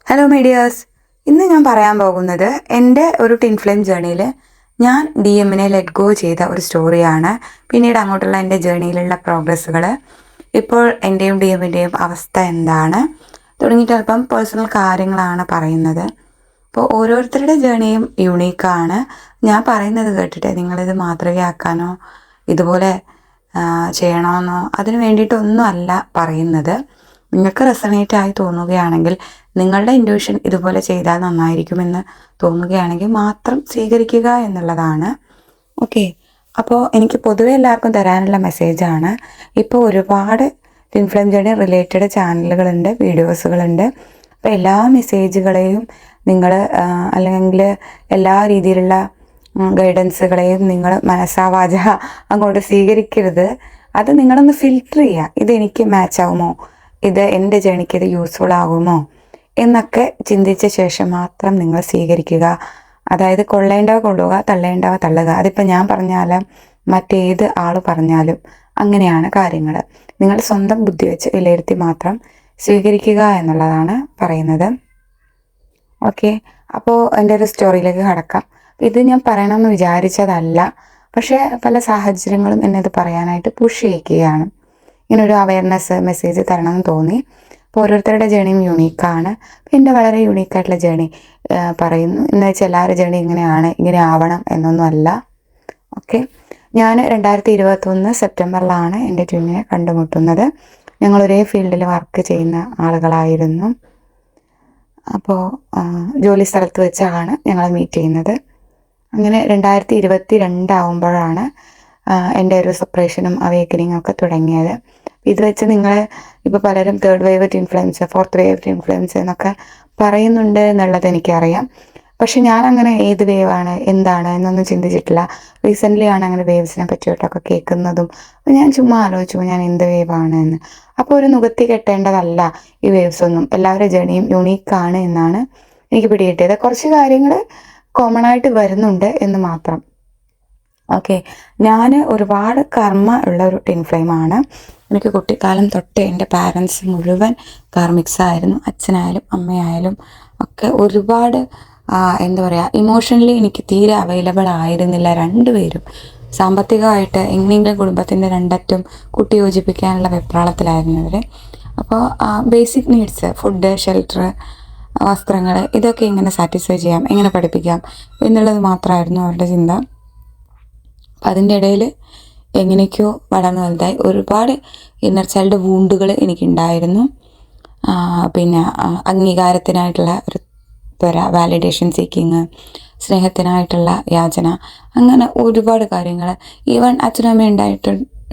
Hello medias, ഇന്ന് ഞാൻ പറയാൻ പോകുന്നത് എൻ്റെ ഒരു ടിൻ ഫ്ലെയിം ജേണിയിൽ ഞാൻ ഡി എമ്മിനെ ലെറ്റ് ഗോ ചെയ്ത ഒരു സ്റ്റോറിയാണ്. പിന്നീട് അങ്ങോട്ടുള്ള എൻ്റെ ജേണിയിലുള്ള പ്രോഗ്രസ്സുകൾ, ഇപ്പോൾ എൻ്റെയും ഡി എമ്മിൻ്റെയും അവസ്ഥ എന്താണ് തുടങ്ങിയിട്ട് അല്പം പേഴ്സണൽ കാര്യങ്ങളാണ് പറയുന്നത്. അപ്പോൾ ഓരോരുത്തരുടെ ജേണിയും യുണീക്കാണ്. ഞാൻ പറയുന്നത് കേട്ടിട്ട് നിങ്ങളിത് മാതൃകയാക്കാനോ ഇതുപോലെ ചെയ്യണമെന്നോ അതിന് വേണ്ടിയിട്ടൊന്നും അല്ല പറയുന്നത്. നിങ്ങൾക്ക് റെസണേറ്റ് ആയി തോന്നുകയാണെങ്കിൽ, നിങ്ങളുടെ ഇൻറ്റ്യൂഷൻ ഇതുപോലെ ചെയ്താൽ നന്നായിരിക്കുമെന്ന് തോന്നുകയാണെങ്കിൽ മാത്രം സ്വീകരിക്കുക എന്നുള്ളതാണ്. ഓക്കെ, അപ്പോൾ എനിക്ക് പൊതുവെ എല്ലാവർക്കും തരാനുള്ള മെസ്സേജാണ്. ഇപ്പോൾ ഒരുപാട് ഇൻഫ്ലുവൻ ജേർണി റിലേറ്റഡ് ചാനലുകളുണ്ട്, വീഡിയോസുകളുണ്ട്. അപ്പോൾ എല്ലാ മെസ്സേജുകളെയും നിങ്ങൾ അല്ലെങ്കിൽ എല്ലാ രീതിയിലുള്ള ഗൈഡൻസുകളെയും നിങ്ങൾ മനസ്സാവാച അങ്ങോട്ട് സ്വീകരിക്കരുത്. അത് നിങ്ങളൊന്ന് ഫിൽറ്റർ ചെയ്യുക. ഇതെനിക്ക് മാച്ച് ആവുമോ, ഇത് എൻ്റെ ജേണിക്ക് ഇത് യൂസ്ഫുൾ ആകുമോ എന്നൊക്കെ ചിന്തിച്ച ശേഷം മാത്രം നിങ്ങൾ സ്വീകരിക്കുക. അതായത് കൊള്ളേണ്ടവ കൊള്ളുക, തള്ളേണ്ടവ തള്ളുക. അതിപ്പോൾ ഞാൻ പറഞ്ഞാലും മറ്റേത് ആൾ പറഞ്ഞാലും അങ്ങനെയാണ് കാര്യങ്ങൾ. നിങ്ങൾ സ്വന്തം ബുദ്ധി വെച്ച് വിലയിരുത്തി മാത്രം സ്വീകരിക്കുക എന്നുള്ളതാണ് പറയുന്നത്. ഓക്കെ, അപ്പോൾ എൻ്റെ ഒരു സ്റ്റോറിയിലേക്ക് കടക്കാം. ഇത് ഞാൻ പറയണമെന്ന് വിചാരിച്ചതല്ല, പക്ഷേ പല സാഹചര്യങ്ങളും എന്നെ ഇത് പറയാനായിട്ട് പുഷ് ചെയ്യിക്കുകയാണ്. ഇങ്ങനൊരു അവയർനെസ് മെസ്സേജ് തരണമെന്ന് തോന്നി. അപ്പോൾ ഓരോരുത്തരുടെ ജേണിയും യുണീക്കാണ്. എൻ്റെ വളരെ യുണീക്കായിട്ടുള്ള ജേണി പറയുന്നു എന്ന് വെച്ചാൽ എല്ലാവരുടെ ജേണി ഇങ്ങനെയാണ്, ഇങ്ങനെ ആവണം എന്നൊന്നും അല്ല. ഓക്കെ, ഞാൻ 2021 സെപ്റ്റംബറിലാണ് എൻ്റെ ട്വിന്നിനെ കണ്ടുമുട്ടുന്നത്. ഞങ്ങൾ ഒരേ ഫീൽഡിൽ വർക്ക് ചെയ്യുന്ന ആളുകളായിരുന്നു. അപ്പോൾ ജോലി സ്ഥലത്ത് വെച്ചാണ് ഞങ്ങൾ മീറ്റ് ചെയ്യുന്നത്. അങ്ങനെ 2022 ആവുമ്പോഴാണ് എൻ്റെ ഒരു സെപ്പറേഷനും അവേക്കനിങ്ങും ഒക്കെ തുടങ്ങിയത്. ഇത് വെച്ച് നിങ്ങൾ ഇപ്പോൾ പലരും third wave influence, fourth wave influence എന്നൊക്കെ പറയുന്നുണ്ട് എന്നുള്ളത് എനിക്കറിയാം. പക്ഷെ ഞാനങ്ങനെ ഏത് വേവാണ് എന്താണ് എന്നൊന്നും ചിന്തിച്ചിട്ടില്ല. റീസെൻ്റ്ലി ആണ് അങ്ങനെ വേവ്സിനെ പറ്റിയിട്ടൊക്കെ കേൾക്കുന്നതും. അപ്പോൾ ഞാൻ ചുമ്മാ ആലോചിച്ചു ഞാൻ എന്ത് വേവാണ് എന്ന്. അപ്പോൾ ഒരു നുകത്തി കെട്ടേണ്ടതല്ല ഈ വേവ്സ് ഒന്നും. എല്ലാവരുടെ ജേണിയും യുണീക്കാണ് എന്നാണ് എനിക്ക് പിടികിട്ടിയത്. കുറച്ച് കാര്യങ്ങൾ കോമൺ ആയിട്ട് വരുന്നുണ്ട് എന്ന് മാത്രം. ഓക്കെ, ഞാൻ ഒരുപാട് കർമ്മ ഉള്ള ഒരു ടിൻ ഫ്ലെയിമാണ്. എനിക്ക് കുട്ടിക്കാലം തൊട്ടേ എൻ്റെ പാരൻസ് മുഴുവൻ കാർമിക്സ് ആയിരുന്നു. അച്ഛനായാലും അമ്മയായാലും ഒക്കെ ഒരുപാട് എന്താ പറയുക, ഇമോഷണലി എനിക്ക് തീരെ അവൈലബിൾ ആയിരുന്നില്ല രണ്ടുപേരും. സാമ്പത്തികമായിട്ട് എങ്ങനെയെങ്കിലും കുടുംബത്തിൻ്റെ രണ്ടറ്റും കുട്ടി യോജിപ്പിക്കാനുള്ള വെപ്രാളത്തിലായിരുന്നു അവർ. അപ്പോൾ ബേസിക് നീഡ്സ്, ഫുഡ്, ഷെൽട്ടർ, വസ്ത്രങ്ങൾ, ഇതൊക്കെ എങ്ങനെ സാറ്റിസ്ഫൈ ചെയ്യാം, എങ്ങനെ പഠിപ്പിക്കാം എന്നുള്ളത് മാത്രമായിരുന്നു അവരുടെ ചിന്ത. അപ്പം അതിൻ്റെ ഇടയിൽ എങ്ങനെയൊക്കെയോ വളർന്നു വലുതായി. ഒരുപാട് ഇന്നർ ചൈൽഡ് വൂണ്ടുകൾ എനിക്കുണ്ടായിരുന്നു. പിന്നെ അംഗീകാരത്തിനായിട്ടുള്ള ഒരു ത്വര, വാലിഡേഷൻ സീക്കിങ്, സ്നേഹത്തിനായിട്ടുള്ള യാചന, അങ്ങനെ ഒരുപാട് കാര്യങ്ങൾ. ഈവൻ അച്ഛനമ്മ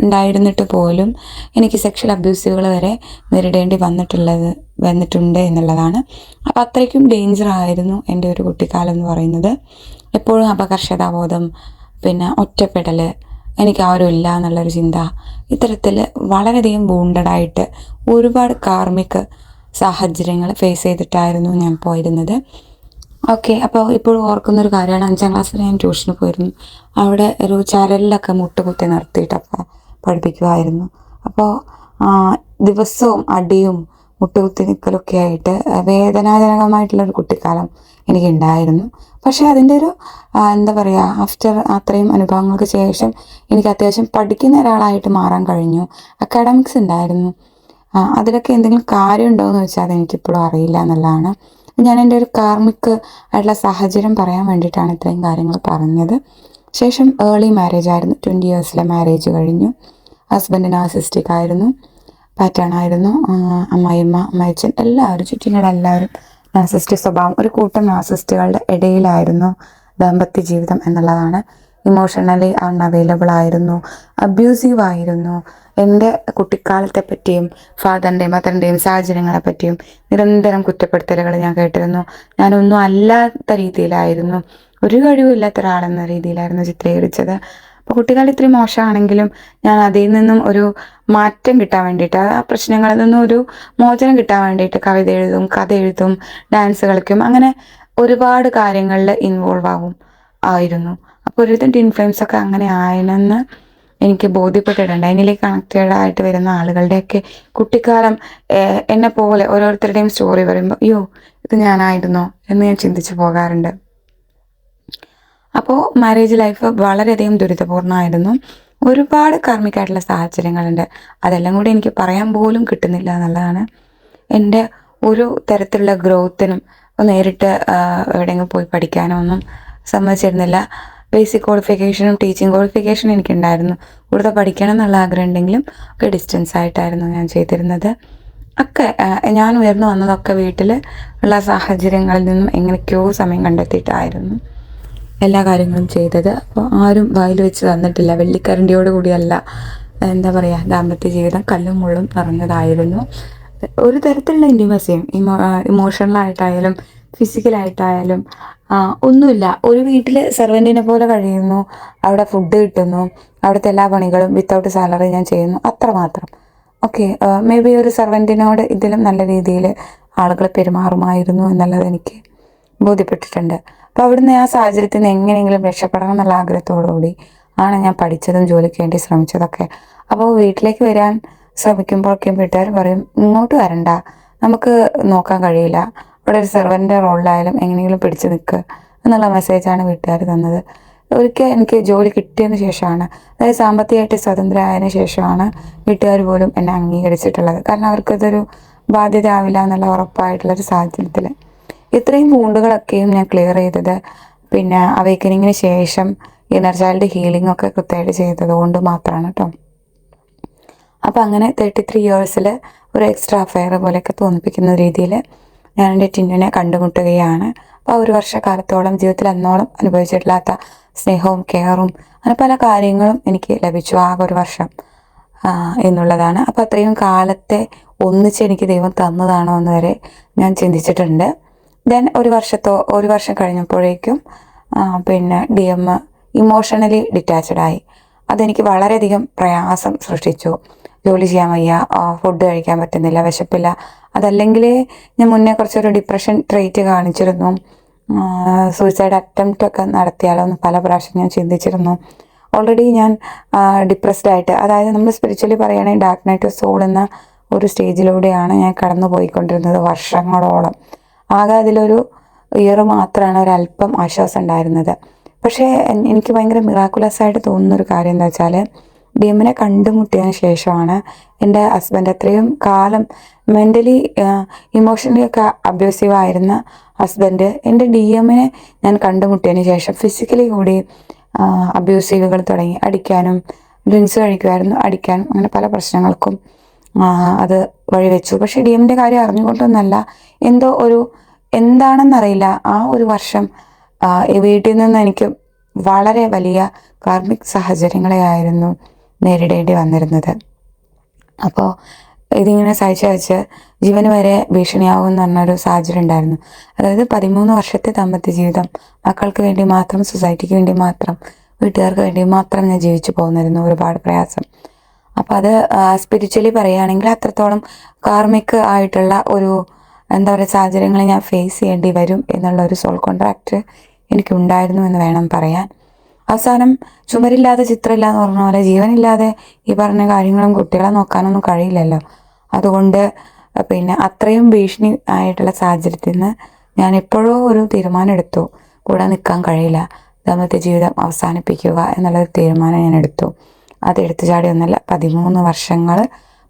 ഉണ്ടായിരുന്നിട്ട് പോലും എനിക്ക് സെക്ഷൽ അബ്യൂസുകൾ വരെ നേരിടേണ്ടി വന്നിട്ടുണ്ട് എന്നുള്ളതാണ്. അപ്പം അത്രയ്ക്കും ഡേഞ്ചർ ആയിരുന്നു എൻ്റെ ഒരു കുട്ടിക്കാലം എന്ന് പറയുന്നത്. എപ്പോഴും അപകർഷതാബോധം, പിന്നെ ഒറ്റപ്പെടൽ, എനിക്ക് ആരും ഇല്ല എന്നുള്ളൊരു ചിന്ത, ഇത്തരത്തിൽ വളരെയധികം വൂണ്ടഡായിട്ട് ഒരുപാട് കാർമിക് സാഹചര്യങ്ങൾ ഫേസ് ചെയ്തിട്ടായിരുന്നു ഞാൻ പോയിരുന്നത്. ഓക്കെ, അപ്പോൾ ഇപ്പോൾ ഓർക്കുന്നൊരു കാര്യമാണ്, 5ാം ക്ലാസ്സിൽ ഞാൻ ട്യൂഷന് പോയിരുന്നു. അവിടെ ഒരു ചരലിലൊക്കെ മുട്ടുകുത്തി നിർത്തിയിട്ടൊക്കെ പഠിപ്പിക്കുമായിരുന്നു. അപ്പോൾ ദിവസവും അടിയും മുട്ടുകുത്തി നിൽക്കലൊക്കെ ആയിട്ട് വേദനാജനകമായിട്ടുള്ളൊരു കുട്ടിക്കാലം എനിക്കുണ്ടായിരുന്നു. പക്ഷേ അതിൻ്റെ ഒരു എന്താ പറയുക, ആഫ്റ്റർ അത്രയും അനുഭവങ്ങൾക്ക് ശേഷം എനിക്ക് അത്യാവശ്യം പഠിക്കുന്ന ഒരാളായിട്ട് മാറാൻ കഴിഞ്ഞു. അക്കാഡമിക്സ് ഉണ്ടായിരുന്നു. അതിലൊക്കെ എന്തെങ്കിലും കാര്യമുണ്ടോ എന്ന് വെച്ചാൽ അതെനിക്കിപ്പോഴും അറിയില്ല എന്നുള്ളതാണ്. ഞാൻ എൻ്റെ ഒരു കാർമിക് ആയിട്ടുള്ള സാഹചര്യം പറയാൻ വേണ്ടിയിട്ടാണ് ഇത്രയും കാര്യങ്ങൾ പറഞ്ഞത്. ശേഷം ഏർലി മാരേജ് ആയിരുന്നു. 20 ഇയേഴ്സിലെ മാരേജ് കഴിഞ്ഞു. ഹസ്ബൻഡ് നാർസിസ്റ്റിക് ആയിരുന്നു, പാറ്റേൺ ആയിരുന്നു. അമ്മായിയമ്മ, അമ്മായിച്ചൻ, എല്ലാവരും ചുറ്റിനുള്ള എല്ലാവരും നാർസിസ്റ്റ് സ്വഭാവം. ഒരു കൂട്ടം നാർസിസ്റ്റുകളുടെ ഇടയിലായിരുന്നു ദാമ്പത്യ ജീവിതം എന്നുള്ളതാണ്. ഇമോഷണലി അൺഅവൈലബിൾ ആയിരുന്നു, അബ്യൂസീവ് ആയിരുന്നു. എൻ്റെ കുട്ടിക്കാലത്തെ പറ്റിയും ഫാദറിൻ്റെയും മദറിൻ്റെയും സാഹചര്യങ്ങളെ പറ്റിയും നിരന്തരം കുറ്റപ്പെടുത്തലുകൾ ഞാൻ കേട്ടിരുന്നു. ഞാനൊന്നും അല്ലാത്ത രീതിയിലായിരുന്നു, ഒരു കഴിവില്ലാത്ത ഒരാളെന്ന രീതിയിലായിരുന്നു ചിത്രീകരിച്ചത്. അപ്പോൾ കുട്ടിക്കാലം ഇത്രയും മോശമാണെങ്കിലും ഞാൻ അതിൽ നിന്നും ഒരു മാറ്റം കിട്ടാൻ വേണ്ടിയിട്ട്, ആ പ്രശ്നങ്ങളിൽ നിന്നും ഒരു മോചനം കിട്ടാൻ വേണ്ടിയിട്ട് കവിത എഴുതും, കഥ എഴുതും, ഡാൻസ് കളിക്കും, അങ്ങനെ ഒരുപാട് കാര്യങ്ങളിൽ ഇൻവോൾവ് ആയിരുന്നു. അപ്പോൾ ഒരുവിധം ഇൻഫ്ലുവൻസ് ഒക്കെ അങ്ങനെ ആയെന്ന് എനിക്ക് ബോധ്യപ്പെട്ടിട്ടുണ്ട്. അതിലേക്ക് കണക്റ്റഡ് ആയിട്ട് വരുന്ന ആളുകളുടെയൊക്കെ കുട്ടിക്കാലം എന്നെ പോലെ ഓരോരുത്തരുടെയും സ്റ്റോറി പറയുമ്പോൾ, അയ്യോ ഇത് ഞാനായിരുന്നോ എന്ന് ഞാൻ ചിന്തിച്ചു പോകാറുണ്ട്. അപ്പോൾ മാരേജ് ലൈഫ് വളരെയധികം ദുരിതപൂർണ്ണമായിരുന്നു. ഒരുപാട് കാർമികമായിട്ടുള്ള സാഹചര്യങ്ങളുണ്ട്. അതെല്ലാം കൂടി എനിക്ക് പറയാൻ പോലും കിട്ടുന്നില്ല എന്നുള്ളതാണ്. എൻ്റെ ഒരു തരത്തിലുള്ള ഗ്രോത്തിനും നേരിട്ട് എവിടെയെങ്കിലും പോയി പഠിക്കാനോ ഒന്നും സമ്മതിച്ചിരുന്നില്ല. ബേസിക് ക്വാളിഫിക്കേഷനും ടീച്ചിങ് ക്വാളിഫിക്കേഷനും എനിക്കുണ്ടായിരുന്നു. കൂടുതൽ പഠിക്കണം എന്നുള്ള ആഗ്രഹം ഉണ്ടെങ്കിലും ഒക്കെ ഡിസ്റ്റൻസ് ആയിട്ടായിരുന്നു ഞാൻ ചെയ്തിരുന്നത്. ഒക്കെ ഞാൻ ഉയർന്നു വന്നതൊക്കെ വീട്ടിൽ ഉള്ള സാഹചര്യങ്ങളിൽ നിന്നും എങ്ങനെയൊക്കെയോ സമയം കണ്ടെത്തിയിട്ടായിരുന്നു എല്ലാ കാര്യങ്ങളും ചെയ്തത്. അപ്പോൾ ആരും വായിൽ വെച്ച് തന്നിട്ടില്ല. വെള്ളിക്കരണ്ടിയോട് കൂടിയല്ല എന്താ പറയുക, ദാമ്പത്യ ജീവിതം കല്ലും മുള്ളും നിറഞ്ഞതായിരുന്നു. ഒരു തരത്തിലുള്ള ഇൻറ്റിമസിയും ഇമോഷണലായിട്ടായാലും ഫിസിക്കലായിട്ടായാലും ഒന്നുമില്ല. ഒരു വീട്ടിൽ സെർവൻറ്റിനെ പോലെ കഴിയുന്നു, അവിടെ ഫുഡ് കിട്ടുന്നു, അവിടുത്തെ എല്ലാ പണികളും വിത്തൗട്ട് സാലറി ഞാൻ ചെയ്യുന്നു, അത്രമാത്രം. ഓക്കെ, മേ ബി ഒരു സെർവൻറ്റിനോട് ഇതിലും നല്ല രീതിയിൽ ആളുകൾ പെരുമാറുമായിരുന്നു എന്നുള്ളത് എനിക്ക് ബോധ്യപ്പെട്ടിട്ടുണ്ട്. അപ്പോൾ അവിടുന്ന് ആ സാഹചര്യത്തിൽ നിന്ന് എങ്ങനെയെങ്കിലും രക്ഷപ്പെടണം എന്നുള്ള ആഗ്രഹത്തോടുകൂടി ആണ് ഞാൻ പഠിച്ചതും ജോലിക്ക് വേണ്ടി ശ്രമിച്ചതൊക്കെ. അപ്പോൾ വീട്ടിലേക്ക് വരാൻ ശ്രമിക്കുമ്പോഴൊക്കെയും വീട്ടുകാർ പറയും, ഇങ്ങോട്ട് വരണ്ട, നമുക്ക് നോക്കാൻ കഴിയില്ല, ഇവിടെ ഒരു സെർവൻ്റ് റോളിലായാലും എങ്ങനെയെങ്കിലും പിടിച്ചു നിൽക്കുക എന്നുള്ള മെസ്സേജാണ് വീട്ടുകാർ തന്നത്. ഒരിക്കൽ എനിക്ക് ജോലി കിട്ടിയതിന് ശേഷമാണ്, അതായത് സാമ്പത്തികമായിട്ട് സ്വതന്ത്രമായതിനു ശേഷമാണ് വീട്ടുകാർ പോലും എന്നെ അംഗീകരിച്ചിട്ടുള്ളത്. കാരണം അവർക്കതൊരു ബാധ്യത ആവില്ല എന്നുള്ള ഉറപ്പായിട്ടുള്ളൊരു സാഹചര്യത്തിൽ ഇത്രയും വൂണ്ടുകളൊക്കെയും ഞാൻ ക്ലിയർ ചെയ്തത് പിന്നെ അവേക്കനിങ്ങിന് ശേഷം ഇന്നർ ചൈൽഡ് ഹീലിംഗ് ഒക്കെ കൃത്യമായിട്ട് ചെയ്തത് കൊണ്ട് മാത്രമാണ് കേട്ടോ. അപ്പം അങ്ങനെ 33 ഇയേഴ്സിൽ ഒരു എക്സ്ട്രാ അഫെയർ പോലെയൊക്കെ തോന്നിപ്പിക്കുന്ന രീതിയിൽ ഞാൻ എൻ്റെ ടിന്നുവിനെ കണ്ടുമുട്ടുകയാണ്. അപ്പോൾ 1 വർഷക്കാലത്തോളം ജീവിതത്തിൽ എന്നോളം അനുഭവിച്ചിട്ടില്ലാത്ത സ്നേഹവും കെയറും അങ്ങനെ പല കാര്യങ്ങളും എനിക്ക് ലഭിച്ചു ആ 1 വർഷം എന്നുള്ളതാണ്. അപ്പോൾ അത്രയും കാലത്തെ ഒന്നിച്ച് എനിക്ക് ദൈവം തന്നതാണോ എന്ന് വരെ ഞാൻ ചിന്തിച്ചിട്ടുണ്ട്. ദെൻ 1 വർഷം കഴിഞ്ഞപ്പോഴേക്കും പിന്നെ DM ഇമോഷണലി ഡിറ്റാച്ച്ഡായി. അതെനിക്ക് വളരെയധികം പ്രയാസം സൃഷ്ടിച്ചു. ജോലി ചെയ്യാൻ വയ്യ, ഫുഡ് കഴിക്കാൻ പറ്റുന്നില്ല, വിശപ്പില്ല. അതല്ലെങ്കിൽ ഞാൻ മുന്നേ കുറച്ചൊരു ഡിപ്രഷൻ ട്രീറ്റ് കാണിച്ചിരുന്നു. സൂയിസൈഡ് അറ്റംപ്റ്റ് ഒക്കെ നടത്തിയാലോ എന്ന് പല പ്രാവശ്യം ഞാൻ ചിന്തിച്ചിരുന്നു. ഓൾറെഡി ഞാൻ ഡിപ്രസ്ഡ് ആയിട്ട്, അതായത് നമ്മൾ സ്പിരിച്വലി പറയുകയാണെങ്കിൽ ഡാർക്ക് നൈറ്റ് ഓഫ് സോൾ എന്ന ഒരു സ്റ്റേജിലൂടെയാണ് ഞാൻ കടന്നു പോയിക്കൊണ്ടിരുന്നത് വർഷങ്ങളോളം. ആകെ അതിലൊരു ഇയർ മാത്രമാണ് ഒരല്പം ആശ്വാസം ഉണ്ടായിരുന്നത്. പക്ഷേ എനിക്ക് ഭയങ്കര മിറാക്കുലസ് ആയിട്ട് തോന്നുന്നൊരു കാര്യം എന്താ വെച്ചാൽ, DMനെ കണ്ടുമുട്ടിയതിന് ശേഷമാണ് എൻ്റെ ഹസ്ബൻഡ് അത്രയും കാലം മെൻ്റലി ഇമോഷണലി ഒക്കെ അബ്യൂസീവ് ആയിരുന്ന ഹസ്ബൻഡ് എൻ്റെ DMനെ ഞാൻ കണ്ടുമുട്ടിയതിന് ശേഷം ഫിസിക്കലി കൂടി അബ്യൂസീവുകൾ തുടങ്ങി. അടിക്കാനും, ഡ്രിങ്ക്സ് കഴിക്കുമായിരുന്നു, അടിക്കാനും, അങ്ങനെ പല പ്രശ്നങ്ങൾക്കും അത് വഴിവെച്ചു. പക്ഷേ DMൻ്റെ കാര്യം അറിഞ്ഞുകൊണ്ടൊന്നല്ല, എന്തോ ഒരു എന്താണെന്നറിയില്ല, ആ 1 വർഷം വീട്ടിൽ നിന്ന് എനിക്ക് വളരെ വലിയ കാർമിക് സാഹചര്യങ്ങളെയായിരുന്നു നേരിടേണ്ടി വന്നിരുന്നത്. അപ്പോൾ ഇതിങ്ങനെ സഹിച്ച് ജീവന് വരെ ഭീഷണിയാവുമെന്ന് പറഞ്ഞൊരു സാഹചര്യം ഉണ്ടായിരുന്നു. അതായത് 13 വർഷത്തെ ദാമ്പത്യ ജീവിതം മക്കൾക്ക് വേണ്ടി മാത്രം, സൊസൈറ്റിക്ക് വേണ്ടി മാത്രം, വീട്ടുകാർക്ക് വേണ്ടി മാത്രം ഞാൻ ജീവിച്ചു പോകുന്നിരുന്നു. ഒരുപാട് പ്രയാസം. അപ്പോൾ അത് സ്പിരിച്വലി പറയുകയാണെങ്കിൽ അത്രത്തോളം കാർമിക് ആയിട്ടുള്ള ഒരു എന്താ പറയുക സാഹചര്യങ്ങൾ ഞാൻ ഫേസ് ചെയ്യേണ്ടി വരും എന്നുള്ള ഒരു സോൾ കോൺട്രാക്റ്റ് എനിക്കുണ്ടായിരുന്നു എന്ന് വേണം പറയാൻ. അവസാനം ചുമരില്ലാതെ ചിത്രമില്ല എന്ന് പറഞ്ഞ പോലെ ജീവനില്ലാതെ ഈ പറഞ്ഞ കാര്യങ്ങളും കുട്ടികളെ നോക്കാനൊന്നും കഴിയില്ലല്ലോ. അതുകൊണ്ട് പിന്നെ അത്രയും ഭീഷണി ആയിട്ടുള്ള സാഹചര്യത്തിൽ നിന്ന് ഞാൻ എപ്പോഴോ ഒരു തീരുമാനം എടുത്തു, കൂടെ നിൽക്കാൻ കഴിയില്ല, ദാമ്പത്യ ജീവിതം അവസാനിപ്പിക്കുക എന്നുള്ളൊരു തീരുമാനം ഞാൻ എടുത്തു. അത് എടുത്തു ചാടിയൊന്നല്ല, 13 വർഷങ്ങൾ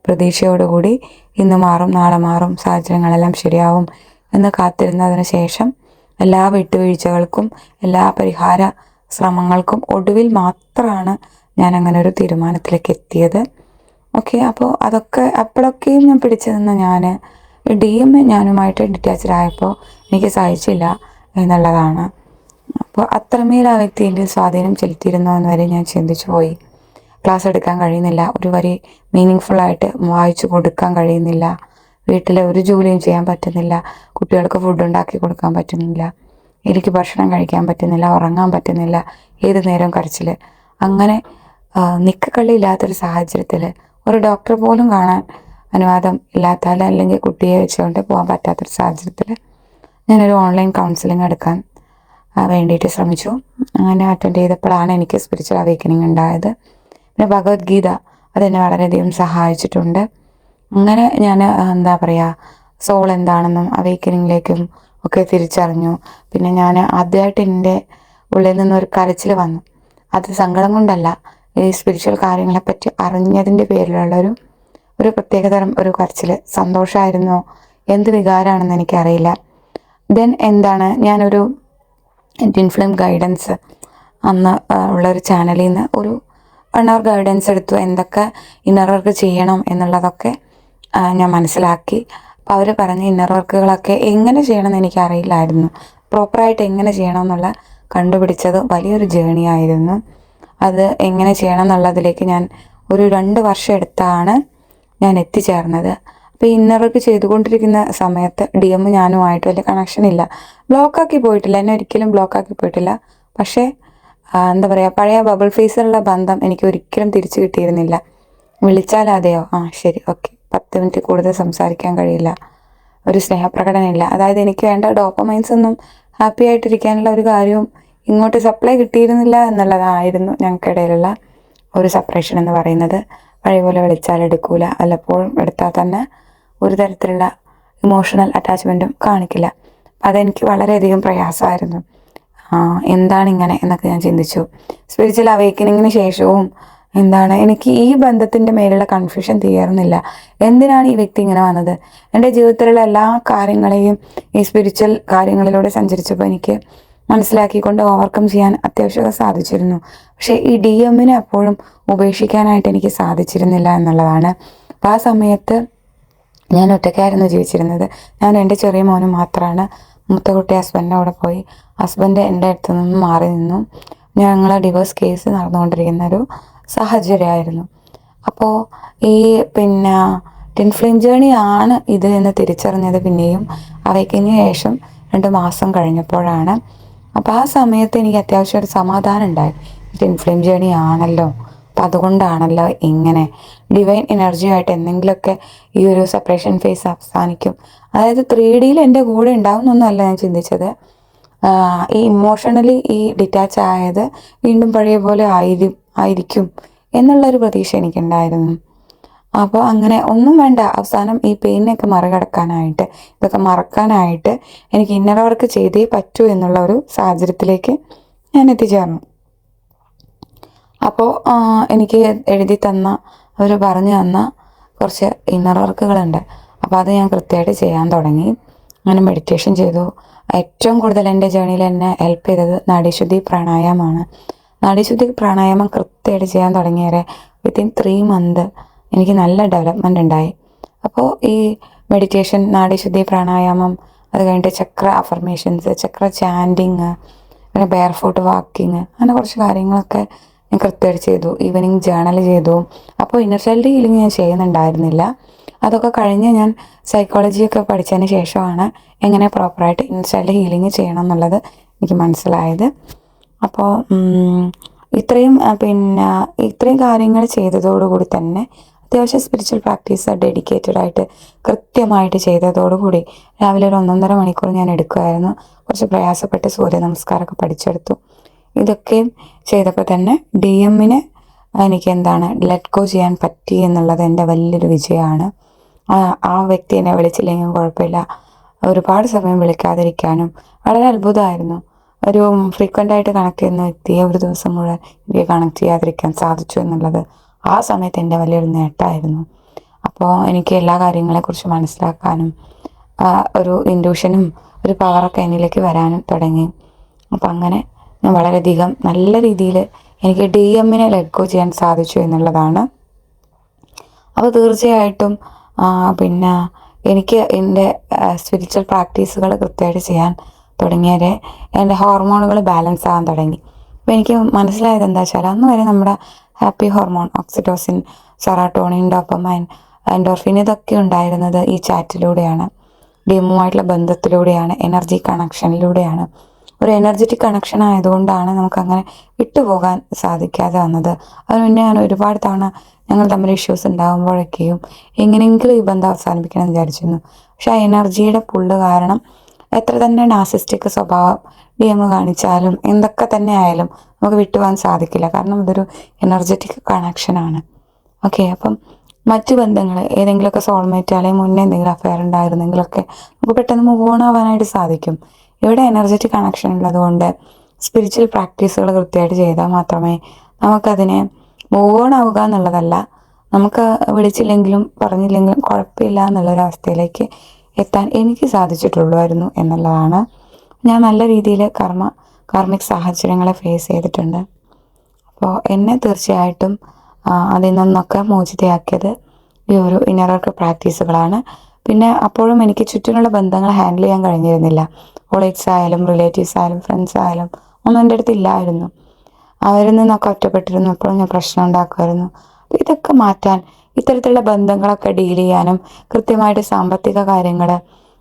പ്രതീക്ഷയോടുകൂടി ഇന്ന് മാറും, നാളെ മാറും, സാഹചര്യങ്ങളെല്ലാം ശരിയാവും എന്ന് കാത്തിരുന്നതിന് ശേഷം എല്ലാ വിട്ടുവീഴ്ചകൾക്കും എല്ലാ പരിഹാര ശ്രമങ്ങൾക്കും ഒടുവിൽ മാത്രമാണ് ഞാൻ അങ്ങനെ ഒരു തീരുമാനത്തിലേക്ക് എത്തിയത്. ഓക്കെ, അപ്പോൾ അപ്പോഴൊക്കെയും ഞാൻ പിടിച്ചു നിന്ന ഞാൻ DM ഞാനുമായിട്ട് ഡിറ്റാച്ച്ഡ് ആയപ്പോൾ എനിക്ക് സഹിച്ചില്ല എന്നുള്ളതാണ്. അപ്പോൾ അത്രമേൽ ആ വ്യക്തി എൻ്റെ സ്വാധീനം ചെലുത്തിയിരുന്നു എന്ന് വരെ ഞാൻ ചിന്തിച്ചു പോയി. ക്ലാസ് എടുക്കാൻ കഴിയുന്നില്ല, ഒരു വരി മീനിങ് ഫുള്ളായിട്ട് വായിച്ചു കൊടുക്കാൻ കഴിയുന്നില്ല, വീട്ടിലെ ഒരു ജോലിയും ചെയ്യാൻ പറ്റുന്നില്ല, കുട്ടികൾക്ക് ഫുഡ് ഉണ്ടാക്കി കൊടുക്കാൻ പറ്റുന്നില്ല, എനിക്ക് ഭക്ഷണം കഴിക്കാൻ പറ്റുന്നില്ല, ഉറങ്ങാൻ പറ്റുന്നില്ല, ഏത് നേരവും കരച്ചിൽ. അങ്ങനെ നിക്കക്കള്ളിയില്ലാത്തൊരു സാഹചര്യത്തിൽ ഒരു ഡോക്ടർ പോലും കാണാൻ അനുവാദം ഇല്ലാത്ത, അല്ലെങ്കിൽ കുട്ടിയെ വെച്ചുകൊണ്ട് പോകാൻ പറ്റാത്തൊരു സാഹചര്യത്തിൽ ഞാനൊരു ഓൺലൈൻ കൗൺസിലിംഗ് എടുക്കാൻ വേണ്ടിയിട്ട് ശ്രമിച്ചു. അങ്ങനെ അറ്റൻഡ് ചെയ്തപ്പോഴാണ് എനിക്ക് സ്പിരിച്വൽ അവേക്കനിങ് ഉണ്ടായത്. പിന്നെ ഭഗവത്ഗീത അതെന്നെ വളരെയധികം സഹായിച്ചിട്ടുണ്ട്. അങ്ങനെ ഞാൻ എന്താ പറയുക, സോൾ എന്താണെന്നും അവേക്കനിങ്ങിലേക്കും ഒക്കെ തിരിച്ചറിഞ്ഞു. പിന്നെ ഞാൻ ആദ്യമായിട്ട് എൻ്റെ ഉള്ളിൽ നിന്നൊരു കരച്ചിൽ വന്നു. അത് സങ്കടം കൊണ്ടല്ല, ഈ സ്പിരിച്വൽ കാര്യങ്ങളെപ്പറ്റി അറിഞ്ഞതിൻ്റെ പേരിലുള്ള ഒരു പ്രത്യേകതരം ഒരു കരച്ചിൽ. സന്തോഷമായിരുന്നോ എന്ത് വികാരമാണെന്ന് എനിക്കറിയില്ല. ദെൻ എന്താണ്, ഞാനൊരു ട്വിൻ ഫ്ലെയിം ഗൈഡൻസ് അന്ന് ഉള്ളൊരു ചാനലിൽ നിന്ന് ഒരു 1 hour ഗൈഡൻസ് എടുത്തു. എന്തൊക്കെ ഇന്നർ വർക്ക് ചെയ്യണം എന്നുള്ളതൊക്കെ ഞാൻ മനസ്സിലാക്കി. അപ്പോൾ അവർ പറഞ്ഞ ഇന്നർ വർക്കുകളൊക്കെ എങ്ങനെ ചെയ്യണമെന്ന് എനിക്കറിയില്ലായിരുന്നു. പ്രോപ്പറായിട്ട് എങ്ങനെ ചെയ്യണം എന്നുള്ള കണ്ടുപിടിച്ചത് വലിയൊരു ജേണി ആയിരുന്നു. അത് എങ്ങനെ ചെയ്യണം എന്നുള്ളതിലേക്ക് ഞാൻ ഒരു 2 വർഷം എടുത്താണ് ഞാൻ എത്തിച്ചേർന്നത്. അപ്പോൾ ഈ ഇന്നർ വർക്ക് ചെയ്തുകൊണ്ടിരിക്കുന്ന സമയത്ത് DM ഞാനുമായിട്ട് വലിയ കണക്ഷൻ ഇല്ല. ബ്ലോക്കാക്കി പോയിട്ടില്ല, എന്നെ ഒരിക്കലും ബ്ലോക്കാക്കി പോയിട്ടില്ല. പക്ഷേ എന്താ പറയുക, പഴയ ബബിൾ ഫേസിലുള്ള ബന്ധം എനിക്ക് ഒരിക്കലും തിരിച്ചു കിട്ടിയിരുന്നില്ല. വിളിച്ചാൽ അതെയോ ശരി ഓക്കെ, 10 മിനിറ്റ് കൂടുതൽ സംസാരിക്കാൻ കഴിയില്ല, ഒരു സ്നേഹപ്രകടനമില്ല. അതായത് എനിക്ക് വേണ്ട ഡോപ്പമൈൻസ് ഒന്നും ഹാപ്പി ആയിട്ടിരിക്കാനുള്ള ഒരു കാര്യവും ഇങ്ങോട്ട് സപ്ലൈ കിട്ടിയിരുന്നില്ല എന്നുള്ളതായിരുന്നു ഞങ്ങൾക്കിടയിലുള്ള ഒരു സെപ്പറേഷൻ എന്ന് പറയുന്നത്. പഴയ പോലെ വിളിച്ചാൽ എടുക്കൂല, വല്ലപ്പോഴും എടുത്താൽ തന്നെ ഒരു തരത്തിലുള്ള ഇമോഷണൽ അറ്റാച്ച്മെൻറ്റും കാണിക്കില്ല. അതെനിക്ക് വളരെയധികം പ്രയാസമായിരുന്നു. എന്താണ് ഇങ്ങനെ എന്നൊക്കെ ഞാൻ ചിന്തിച്ചു. സ്പിരിച്വൽ അവേക്കനിങ്ങിന് ശേഷവും എന്താണ്, എനിക്ക് ഈ ബന്ധത്തിൻ്റെ മേലുള്ള കൺഫ്യൂഷൻ തീർന്നില്ല. എന്തിനാണ് ഈ വ്യക്തി ഇങ്ങനെ വന്നത്? എൻ്റെ ജീവിതത്തിലുള്ള എല്ലാ കാര്യങ്ങളെയും ഈ സ്പിരിച്വൽ കാര്യങ്ങളിലൂടെ സഞ്ചരിച്ചപ്പോൾ എനിക്ക് മനസ്സിലാക്കിക്കൊണ്ട് ഓവർകം ചെയ്യാൻ അത്യാവശ്യം സാധിച്ചിരുന്നു. പക്ഷേ ഈ DM അപ്പോഴും ഉപേക്ഷിക്കാനായിട്ട് എനിക്ക് സാധിച്ചിരുന്നില്ല എന്നുള്ളതാണ്. അപ്പോൾ ആ സമയത്ത് ഞാൻ ഒറ്റയ്ക്കായിരുന്നു ജീവിച്ചിരുന്നത്. ഞാൻ എൻ്റെ ചെറിയ മോനും മാത്രമാണ്. മൂത്ത കുട്ടി ഹസ്ബൻഡിൻ്റെ കൂടെ പോയി. ഹസ്ബൻഡ് എൻ്റെ അടുത്ത് നിന്ന് മാറി നിന്നു. ഞങ്ങൾ ഡിവോഴ്സ് കേസ് നടന്നുകൊണ്ടിരിക്കുന്ന ഒരു സാഹചര്യമായിരുന്നു. അപ്പോൾ ഈ പിന്നെ ട്വിൻ ഫ്ലെയിം ജേണി ആണ് ഇത് എന്ന് തിരിച്ചറിഞ്ഞത് പിന്നെയും അവേക്കനിങ്ങിന് ശേഷം 2 മാസം കഴിഞ്ഞപ്പോഴാണ്. അപ്പോൾ ആ സമയത്ത് എനിക്ക് അത്യാവശ്യം ഒരു സമാധാനം ഉണ്ടായി. ട്വിൻ ഫ്ലെയിം ജേണി ആണല്ലോ, അപ്പം അതുകൊണ്ടാണല്ലോ ഇങ്ങനെ ഡിവൈൻ എനർജിയുമായിട്ട് എന്തെങ്കിലുമൊക്കെ ഈ ഒരു സെപ്പറേഷൻ ഫേസ് അവസാനിക്കും. അതായത് 3Dയിൽ എൻ്റെ കൂടെ ഉണ്ടാവുന്നൊന്നുമല്ല ഞാൻ ചിന്തിച്ചത്. ഈ ഇമോഷണലി ഈ ഡിറ്റാച്ച് ആയത് വീണ്ടും പഴയ പോലെ ആയിരിക്കും എന്നുള്ളൊരു പ്രതീക്ഷ എനിക്കുണ്ടായിരുന്നു. അപ്പോൾ അങ്ങനെ ഒന്നും വേണ്ട, അവസാനം ഈ പെയിനൊക്കെ മറികടക്കാനായിട്ട്, ഇതൊക്കെ മറക്കാനായിട്ട് എനിക്ക് ഇന്നർ വർക്ക് ചെയ്തേ പറ്റൂ എന്നുള്ള ഒരു സാഹചര്യത്തിലേക്ക് ഞാൻ എത്തിച്ചേർന്നു. അപ്പോൾ എനിക്ക് എഴുതി തന്ന, അവർ പറഞ്ഞു തന്ന കുറച്ച് ഇന്നർ വർക്കുകളുണ്ട്. അപ്പോൾ അത് ഞാൻ കൃത്യമായിട്ട് ചെയ്യാൻ തുടങ്ങി. അങ്ങനെ മെഡിറ്റേഷൻ ചെയ്തു. ഏറ്റവും കൂടുതൽ എൻ്റെ ജേണിയിൽ എന്നെ ഹെൽപ്പ് ചെയ്തത് നാഡീശുദ്ധി പ്രാണായാമമാണ്. നാഡീശുദ്ധി പ്രാണായാമം കൃത്യമായിട്ട് ചെയ്യാൻ തുടങ്ങിയവരെ വിത്തിൻ 3 months എനിക്ക് നല്ല ഡെവലപ്മെൻ്റ് ഉണ്ടായി. അപ്പോൾ ഈ മെഡിറ്റേഷൻ, നാഡീശുദ്ധി പ്രാണായാമം, അത് കഴിഞ്ഞിട്ട് ചക്ര അഫർമേഷൻസ്, ചക്ര ചാൻഡിങ്, പിന്നെ ബെയർ ഫുട്ട് വാക്കിങ്, അങ്ങനെ കുറച്ച് കാര്യങ്ങളൊക്കെ ഞാൻ കൃത്യമായിട്ട് ചെയ്തു. ഈവനിങ് ജേണൽ ചെയ്തു. അപ്പോൾ ഇന്നർ ചൈൽഡ് ഹീലിംഗ് ഞാൻ ചെയ്യുന്നുണ്ടായിരുന്നില്ല. അതൊക്കെ കഴിഞ്ഞ് ഞാൻ സൈക്കോളജിയൊക്കെ പഠിച്ചതിന് ശേഷമാണ് എങ്ങനെ പ്രോപ്പറായിട്ട് ഇന്നർ ചൈൽഡ് ഹീലിംഗ് ചെയ്യണം എന്നുള്ളത് എനിക്ക് മനസ്സിലായത്. അപ്പോൾ ഇത്രയും കാര്യങ്ങൾ ചെയ്തതോടുകൂടി തന്നെ അത്യാവശ്യം സ്പിരിച്വൽ പ്രാക്ടീസ് ഡെഡിക്കേറ്റഡ് ആയിട്ട് കൃത്യമായിട്ട് ചെയ്തതോടുകൂടി രാവിലെ ഒരു 1.5 മണിക്കൂർ ഞാൻ എടുക്കുമായിരുന്നു. കുറച്ച് പ്രയാസപ്പെട്ട് സൂര്യ നമസ്കാരമൊക്കെ പഠിച്ചെടുത്തു. ഇതൊക്കെ ചെയ്തപ്പോൾ തന്നെ DM എനിക്ക് എന്താണ് ലെറ്റ് ഗോ ചെയ്യാൻ പറ്റി എന്നുള്ളത് എൻ്റെ വലിയൊരു വിജയമാണ്. ആ വ്യക്തി എന്നെ വിളിച്ചില്ലെങ്കിൽ കുഴപ്പമില്ല, ഒരുപാട് സമയം വിളിക്കാതിരിക്കാനും വളരെ അത്ഭുതമായിരുന്നു. ഒരു ഫ്രീക്വൻ്റായിട്ട് കണക്ട് ചെയ്യുന്ന വ്യക്തിയെ ഒരു ദിവസം മുഴുവൻ എനിക്ക് കണക്ട് ചെയ്യാതിരിക്കാൻ സാധിച്ചു എന്നുള്ളത് ആ സമയത്ത് എൻ്റെ വലിയൊരു നേട്ടമായിരുന്നു. അപ്പോൾ എനിക്ക് എല്ലാ കാര്യങ്ങളെക്കുറിച്ച് മനസ്സിലാക്കാനും ഒരു ഇൻഡ്യൂഷനും ഒരു പവറൊക്കെ എന്നിലേക്ക് വരാനും തുടങ്ങി. അപ്പം അങ്ങനെ ഞാൻ വളരെയധികം നല്ല രീതിയിൽ എനിക്ക് DM ലെറ്റ് ഗോ ചെയ്യാൻ സാധിച്ചു എന്നുള്ളതാണ്. അപ്പോൾ തീർച്ചയായിട്ടും പിന്നെ എനിക്ക് എൻ്റെ സ്പിരിച്വൽ പ്രാക്ടീസുകൾ കൃത്യമായിട്ട് ചെയ്യാൻ തുടങ്ങിയവരെ എൻ്റെ ഹോർമോണുകൾ ബാലൻസ് ആകാൻ തുടങ്ങി. അപ്പോൾ എനിക്ക് മനസ്സിലായത് എന്താ വെച്ചാൽ, അന്ന് വരെ നമ്മുടെ happy hormone oxytocin, serotonin, dopamine, endorphin ഇതൊക്കെ ഉണ്ടായിരുന്നത് ഈ ചാറ്റിലൂടെയാണ്, DMുമായിട്ടുള്ള ബന്ധത്തിലൂടെയാണ്, എനർജി കണക്ഷനിലൂടെയാണ്. ഒരു എനർജറ്റിക് കണക്ഷൻ ആയതുകൊണ്ടാണ് നമുക്കങ്ങനെ വിട്ടുപോകാൻ സാധിക്കാതെ വന്നത്. അതിന് മുന്നേ ഞാൻ ഒരുപാട് തവണ ഞങ്ങൾ തമ്മിൽ ഇഷ്യൂസ് ഉണ്ടാകുമ്പോഴൊക്കെയും എങ്ങനെയെങ്കിലും ഈ ബന്ധം അവസാനിപ്പിക്കണം എന്ന് വിചാരിച്ചിരുന്നു. പക്ഷെ ആ എനർജിയുടെ പുള്ള് കാരണം എത്ര തന്നെ നാർസിസ്റ്റിക് സ്വഭാവം DM കാണിച്ചാലും എന്തൊക്കെ തന്നെ ആയാലും നമുക്ക് വിട്ടുപോകാൻ സാധിക്കില്ല. കാരണം ഇതൊരു എനർജറ്റിക് കണക്ഷനാണ്. ഓക്കെ, അപ്പം മറ്റു ബന്ധങ്ങൾ ഏതെങ്കിലുമൊക്കെ സോൾമേറ്റ് അല്ലെങ്കിൽ മുന്നേ എന്തെങ്കിലും അഫെയർ ഉണ്ടായിരുന്നെങ്കിലൊക്കെ നമുക്ക് പെട്ടെന്ന് മൂവ് ഓൺ ആവാനായിട്ട് സാധിക്കും. ഇവിടെ എനർജറ്റിക് കണക്ഷൻ ഉള്ളതുകൊണ്ട് സ്പിരിച്വൽ പ്രാക്ടീസുകൾ കൃത്യമായിട്ട് ചെയ്താൽ മാത്രമേ നമുക്കതിനെ മൂവ് ഓൺ ആവുക എന്നുള്ളതല്ല, നമുക്ക് വിളിച്ചില്ലെങ്കിലും പറഞ്ഞില്ലെങ്കിലും കുഴപ്പമില്ല എന്നുള്ളൊരവസ്ഥയിലേക്ക് എത്താൻ എനിക്ക് സാധിച്ചിട്ടുള്ളായിരുന്നു എന്നുള്ളതാണ്. ഞാൻ നല്ല രീതിയിൽ കാർമിക് സാഹചര്യങ്ങളെ ഫേസ് ചെയ്തിട്ടുണ്ട്. അപ്പോൾ എന്നെ തീർച്ചയായിട്ടും അതിൽ നിന്നൊക്കെ മോചിതയാക്കിയത് ഈ ഒരു ഇന്നർ വർക്ക് പ്രാക്ടീസുകളാണ്. പിന്നെ അപ്പോഴും എനിക്ക് ചുറ്റിനുള്ള ബന്ധങ്ങൾ ഹാൻഡിൽ ചെയ്യാൻ കഴിഞ്ഞിരുന്നില്ല. കൊളീഗ്സ് ആയാലും റിലേറ്റീവ്സ് ആയാലും ഫ്രണ്ട്സ് ആയാലും ഒന്നും എൻ്റെ അടുത്ത് ഇല്ലായിരുന്നു. അവരിൽ നിന്നൊക്കെ ഒറ്റപ്പെട്ടിരുന്നു. എപ്പോഴും ഞാൻ പ്രശ്നം ഉണ്ടാക്കുമായിരുന്നു. അപ്പോൾ ഇതൊക്കെ മാറ്റാൻ, ഇത്തരത്തിലുള്ള ബന്ധങ്ങളൊക്കെ ഡീൽ ചെയ്യാനും കൃത്യമായിട്ട് സാമ്പത്തിക കാര്യങ്ങൾ,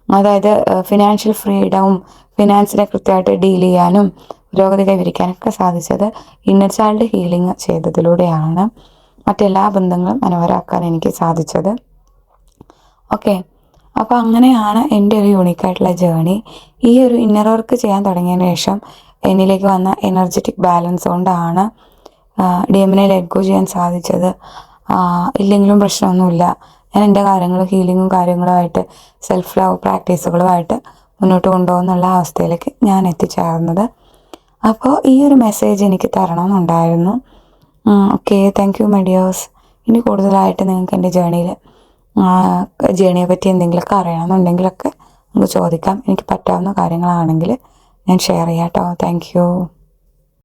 അതായത് ഫിനാൻഷ്യൽ ഫ്രീഡവും ഫിനാൻസിനെ കൃത്യമായിട്ട് ഡീൽ ചെയ്യാനും പുരോഗതി കൈവരിക്കാനൊക്കെ സാധിച്ചത് ഇന്നർ ചൈൽഡ് ഹീലിംഗ് ചെയ്തതിലൂടെയാണ്. മറ്റെല്ലാ ബന്ധങ്ങളും മനോഹരമാക്കാൻ എനിക്ക് സാധിച്ചത്. ഓക്കെ, അപ്പോൾ അങ്ങനെയാണ് എൻ്റെ ഒരു യൂണീക്കായിട്ടുള്ള ജേണി. ഈ ഒരു ഇന്നർ വർക്ക് ചെയ്യാൻ തുടങ്ങിയതിന് ശേഷം എന്നിലേക്ക് വന്ന എനർജറ്റിക് ബാലൻസ് കൊണ്ടാണ് DMനെ ലെറ്റ് ഗോ ചെയ്യാൻ സാധിച്ചത്. ഇല്ലെങ്കിലും പ്രശ്നമൊന്നുമില്ല, ഞാൻ എൻ്റെ ഹീലിങ്ങും കാര്യങ്ങളുമായിട്ട് സെൽഫ് ലവ് പ്രാക്ടീസുകളുമായിട്ട് മുന്നോട്ട് കൊണ്ടുപോകുന്നുള്ള അവസ്ഥയിലേക്ക് ഞാൻ എത്തിച്ചേർന്നത്. അപ്പോൾ ഈ ഒരു മെസ്സേജ് എനിക്ക് തരണമെന്നുണ്ടായിരുന്നു. Okay, thank you my dears. ഇനി കൂടുതലായിട്ട് നിങ്ങൾക്ക് എൻ്റെ ജേണിയെ പറ്റി എന്തെങ്കിലുമൊക്കെ അറിയണമെന്നുണ്ടെങ്കിലൊക്കെ നമുക്ക് ചോദിക്കാം. എനിക്ക് പറ്റാവുന്ന കാര്യങ്ങളാണെങ്കിൽ ഞാൻ ഷെയർ ചെയ്യാം കേട്ടോ. Thank you.